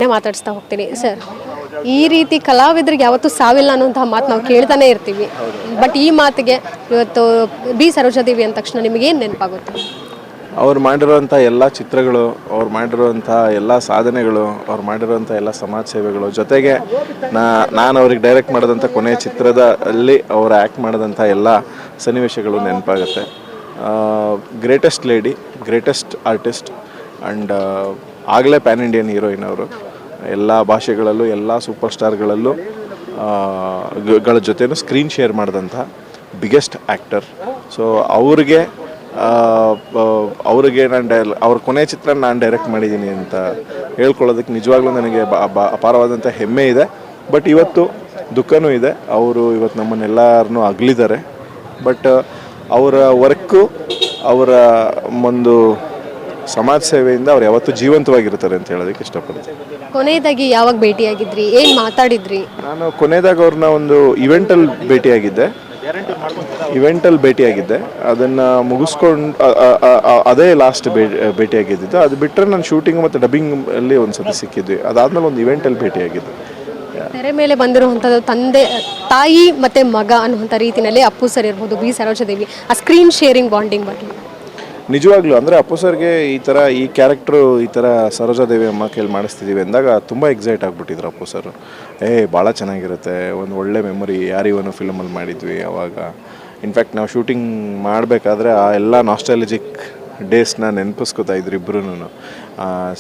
ಮಾತಾಡಿಸ್ತಾ ಹೋಗ್ತೀನಿ ಸರ್. ಈ ರೀತಿ ಕಲಾವಿದರಿಗೆ ಯಾವತ್ತೂ ಸಾವಿಲ್ಲ ಅನ್ನುವಂತಹ ಮಾತು ನಾವು ಕೇಳ್ತಾನೆ ಇರ್ತೀವಿ. ಬಟ್ ಈ ಮಾತಿಗೆ ಇವತ್ತು ಬಿ ಸರೋಜಾದೇವಿ ಅಂದ ತಕ್ಷಣ ನಿಮಗೇನು ನೆನಪಾಗುತ್ತೆ? ಅವ್ರು ಮಾಡಿರುವಂಥ ಎಲ್ಲ ಚಿತ್ರಗಳು, ಅವ್ರು ಮಾಡಿರುವಂಥ ಎಲ್ಲ ಸಾಧನೆಗಳು, ಅವ್ರು ಮಾಡಿರುವಂಥ ಎಲ್ಲ ಸಮಾಜ ಸೇವೆಗಳು, ಜೊತೆಗೆ ನಾನು ಅವ್ರಿಗೆ ಡೈರೆಕ್ಟ್ ಮಾಡಿದಂಥ ಕೊನೆಯ ಚಿತ್ರದಲ್ಲಿ ಅವ್ರು ಆ್ಯಕ್ಟ್ ಮಾಡಿದಂಥ ಎಲ್ಲ ಸನ್ನಿವೇಶಗಳು ನೆನಪಾಗುತ್ತೆ. Greatest lady, greatest artist and ಆಗಲೇ ಪ್ಯಾನ್ ಇಂಡಿಯನ್ ಹೀರೋಯಿನ್ ಅವರು. ಎಲ್ಲ ಭಾಷೆಗಳಲ್ಲೂ ಎಲ್ಲ ಸೂಪರ್ ಸ್ಟಾರ್ಗಳಲ್ಲೂ ಗಳ ಜೊತೆನೂ ಸ್ಕ್ರೀನ್ ಶೇರ್ ಮಾಡಿದಂಥ ಬಿಗ್ಗೆಸ್ಟ್ ಆ್ಯಕ್ಟರ್. ಸೊ ಅವ್ರಿಗೆ ಅವ್ರ ಕೊನೆಯ ಚಿತ್ರ ನಾನು ಡೈರೆಕ್ಟ್ ಮಾಡಿದ್ದೀನಿ ಅಂತ ಹೇಳ್ಕೊಳ್ಳೋದಕ್ಕೆ ನಿಜವಾಗ್ಲೂ ನನಗೆ ಅಪಾರವಾದಂಥ ಹೆಮ್ಮೆ ಇದೆ. ಬಟ್ ಇವತ್ತು ದುಃಖನೂ ಇದೆ. ಅವರು ಇವತ್ತು ನಮ್ಮನ್ನೆಲ್ಲರನ್ನೂ ಅಗಲಿದ್ದಾರೆ. ಬಟ್ ಅವರ ವರ್ಕು, ಅವರ ಒಂದು ಸಮಾಜ ಸೇವೆಯಿಂದ ಅವ್ರು ಯಾವತ್ತೂ ಜೀವಂತವಾಗಿರ್ತಾರೆ ಅಂತ ಹೇಳೋದಕ್ಕೆ ಇಷ್ಟಪಡ್ತೀನಿ. ಕೊನೆಯದಾಗಿ ಯಾವಾಗ ಭೇಟಿಯಾಗಿದ್ರಿ, ಏನು ಮಾತಾಡಿದ್ರಿ? ನಾನು ಕೊನೆಯದಾಗ ಅವ್ರನ್ನ ಒಂದು ಇವೆಂಟಲ್ಲಿ ಭೇಟಿಯಾಗಿದ್ದೆ. ಅದನ್ನು ಮುಗಿಸ್ಕೊಂಡು ಅದೇ ಲಾಸ್ಟ್ ಭೇಟಿಯಾಗಿದ್ದು. ಅದು ಬಿಟ್ಟರೆ ನಾನು ಶೂಟಿಂಗ್ ಮತ್ತು ಡಬ್ಬಿಂಗ್ ಅಲ್ಲಿ ಒಂದು ಸತಿ ಸಿಕ್ಕಿದ್ವಿ. ಅದಾದಮೇಲೆ ಒಂದು ಇವೆಂಟಲ್ಲಿ ಭೇಟಿಯಾಗಿದ್ದೆ. ತೆರೆ ಮೇಲೆ ಬಂದಿರುವಂಥದ್ದು ತಂದೆ ತಾಯಿ ಮತ್ತು ಮಗ ಅನ್ನುವಂಥ ರೀತಿಯಲ್ಲಿ ಅಪ್ಪು ಸರ್ ಇರ್ಬೋದು, ಬಿ ಸರೋಜಾದೇವಿ, ಆ ಸ್ಕ್ರೀನ್ ಶೇರಿಂಗ್ ಬಾಂಡಿಂಗ್ ಬಗ್ಗೆ ನಿಜವಾಗ್ಲೂ ಅಂದರೆ ಅಪ್ಪು ಸರ್ಗೆ ಈ ಕ್ಯಾರೆಕ್ಟ್ರು ಈ ಥರ ಸರೋಜಾದೇವಿ ಅಮ್ಮ ಕೈಲಿ ಮಾಡಿಸ್ತಿದ್ದೀವಿ ಅಂದಾಗ ತುಂಬ ಎಕ್ಸೈಟ್ ಆಗಿಬಿಟ್ಟಿದ್ರು ಅಪ್ಪು ಸರ್. ಭಾಳ ಚೆನ್ನಾಗಿರುತ್ತೆ, ಒಂದು ಒಳ್ಳೆ ಮೆಮೊರಿ, ಯಾರಿವನು ಫಿಲಮಲ್ಲಿ ಮಾಡಿದ್ವಿ ಅವಾಗ. ಇನ್ಫ್ಯಾಕ್ಟ್ ನಾವು ಶೂಟಿಂಗ್ ಮಾಡಬೇಕಾದ್ರೆ ಆ ಎಲ್ಲ ನಾಸ್ಟಾಲಜಿಕ್ ಡೇಸ್ನ ನೆನಪಿಸ್ಕೊತಾ ಇದ್ರು ಇಬ್ಬರೂ.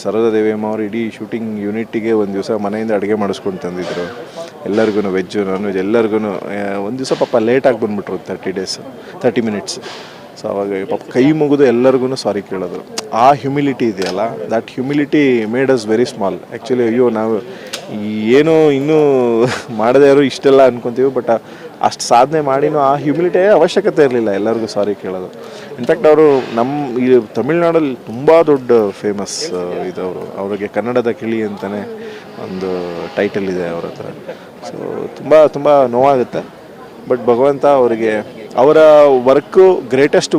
ಸರೋಜಾದೇವಿ ಅಮ್ಮ ಅವರು ಇಡೀ ಶೂಟಿಂಗ್ ಯೂನಿಟ್ಟಿಗೆ ಒಂದು ದಿವಸ ಮನೆಯಿಂದ ಅಡುಗೆ ಮಾಡಿಸ್ಕೊಂಡು ತಂದಿದ್ರು ಎಲ್ಲರಿಗೂ, ವೆಜ್ಜು ನಾನ್ ವೆಜ್ ಎಲ್ಲರಿಗೂ. ಒಂದು ದಿವಸ ಪಾಪ ಲೇಟಾಗಿ ಬಂದುಬಿಟ್ರು 30 ಮಿನಿಟ್ಸ್. ಸೊ ಅವಾಗ ಪಾಪ ಕೈ ಮುಗಿದು ಎಲ್ಲರಿಗೂ ಸಾರಿ ಕೇಳೋದು. ಆ ಹ್ಯುಮಿಲಿಟಿ ಇದೆಯಲ್ಲ, that humility made us very small. Actually ಅಯ್ಯೋ ನಾವು ಏನೋ ಇನ್ನೂ ಮಾಡದೇ ಇರೋ ಇಷ್ಟೆಲ್ಲ ಅನ್ಕೊತೀವಿ, ಬಟ್ ಅಷ್ಟು ಸಾಧನೆ ಮಾಡಿನೂ ಆ ಹ್ಯುಮಿಲಿಟಿ ಅವಶ್ಯಕತೆ ಇರಲಿಲ್ಲ ಎಲ್ಲರಿಗೂ ಸಾರಿ ಕೇಳೋದು. ಇನ್ಫ್ಯಾಕ್ಟ್ ಅವರು ಈ ತಮಿಳ್ನಾಡಲ್ಲಿ ತುಂಬ ದೊಡ್ಡ ಫೇಮಸ್ ಇದವರು. ಅವರಿಗೆ ಕನ್ನಡದ ಕಿಳಿ ಅಂತಲೇ ಒಂದು ಟೈಟಲ್ ಇದೆ ಅವ್ರ ಹತ್ರ. ಸೊ ತುಂಬ ನೋವಾಗುತ್ತೆ. ಬಟ್ ಭಗವಂತ ಅವರಿಗೆ ಅವರ ವರ್ಕು ಗ್ರೇಟೆಸ್ಟ್